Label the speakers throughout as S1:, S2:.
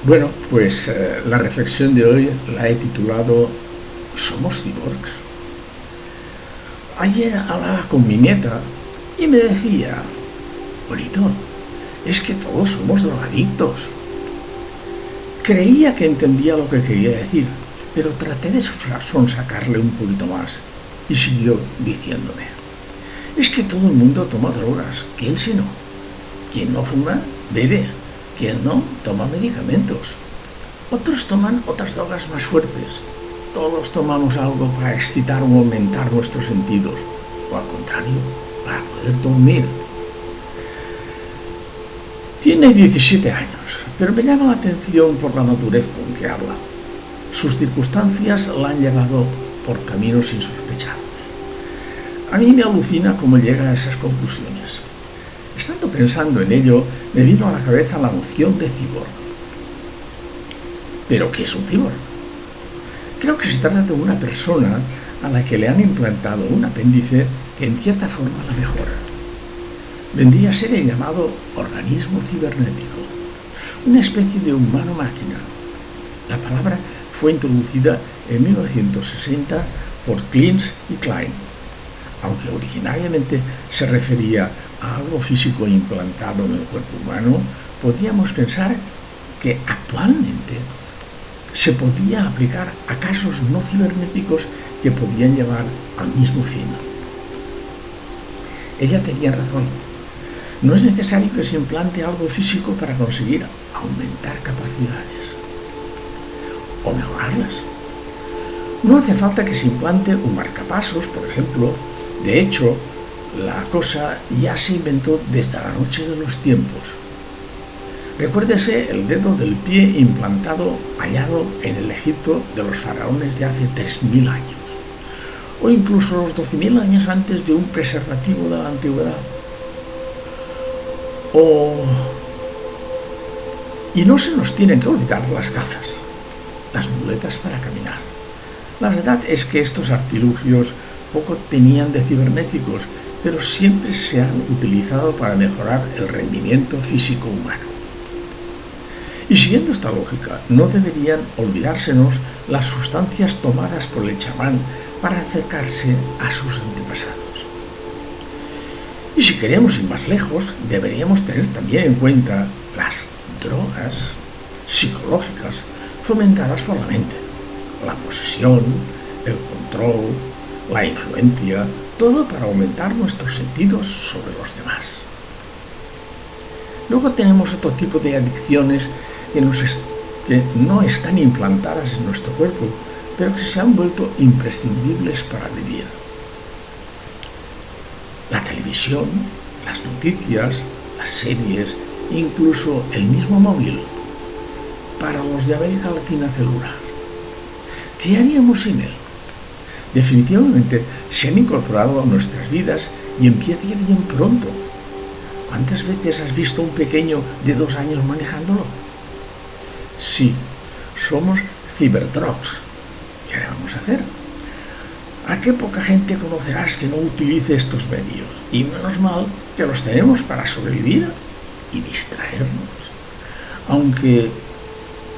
S1: Bueno, pues la reflexión de hoy la he titulado ¿Somos cyborgs? Ayer hablaba con mi nieta y me decía, bonito, es que todos somos drogadictos. Creía que entendía lo que quería decir, pero traté de sonsacarle un poquito más y siguió diciéndome, es que todo el mundo toma drogas, ¿quién si no? Quien no fuma, bebe. Quien no, toma medicamentos. Otros toman otras drogas más fuertes. Todos tomamos algo para excitar o aumentar nuestros sentidos, o al contrario, para poder dormir. Tiene 17 años, pero me llama la atención por la madurez con que habla. Sus circunstancias la han llevado por caminos insospechados. A mí me alucina cómo llega a esas conclusiones. Estando pensando en ello, me vino a la cabeza la noción de cyborg. ¿Pero qué es un cyborg? Creo que se trata de una persona a la que le han implantado un apéndice que en cierta forma la mejora. Vendría a ser el llamado organismo cibernético, una especie de humano-máquina. La palabra fue introducida en 1960 por Klintz y Klein, aunque originariamente se refería a algo físico implantado en el cuerpo humano, podíamos pensar que actualmente se podía aplicar a casos no cibernéticos que podían llevar al mismo fin. Ella tenía razón. No es necesario que se implante algo físico para conseguir aumentar capacidades o mejorarlas. No hace falta que se implante un marcapasos, por ejemplo. De hecho, la cosa ya se inventó desde la noche de los tiempos. Recuérdese el dedo del pie implantado hallado en el Egipto de los faraones de hace 3.000 años, o incluso los 12.000 años antes de un preservativo de la antigüedad. Y no se nos tienen que olvidar las gafas, las muletas para caminar. La verdad es que estos artilugios poco tenían de cibernéticos, pero siempre se han utilizado para mejorar el rendimiento físico humano. Y siguiendo esta lógica, no deberían olvidársenos las sustancias tomadas por el chamán para acercarse a sus antepasados. Y si queremos ir más lejos, deberíamos tener también en cuenta las drogas psicológicas fomentadas por la mente, la posesión, el control, la influencia, todo para aumentar nuestros sentidos sobre los demás. Luego tenemos otro tipo de adicciones que no están implantadas en nuestro cuerpo, pero que se han vuelto imprescindibles para vivir. La televisión, las noticias, las series, incluso el mismo móvil. Para los de América Latina celular, ¿qué haríamos sin él? Definitivamente se han incorporado a nuestras vidas y empieza bien pronto. ¿Cuántas veces has visto a un pequeño de 2 años manejándolo? Sí, somos ciberdrogs. ¿Qué le vamos a hacer? ¿A qué poca gente conocerás que no utilice estos medios? Y menos mal que los tenemos para sobrevivir y distraernos. Aunque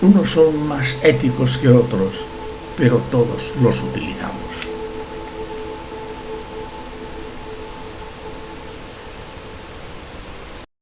S1: unos son más éticos que otros, pero todos los utilizamos.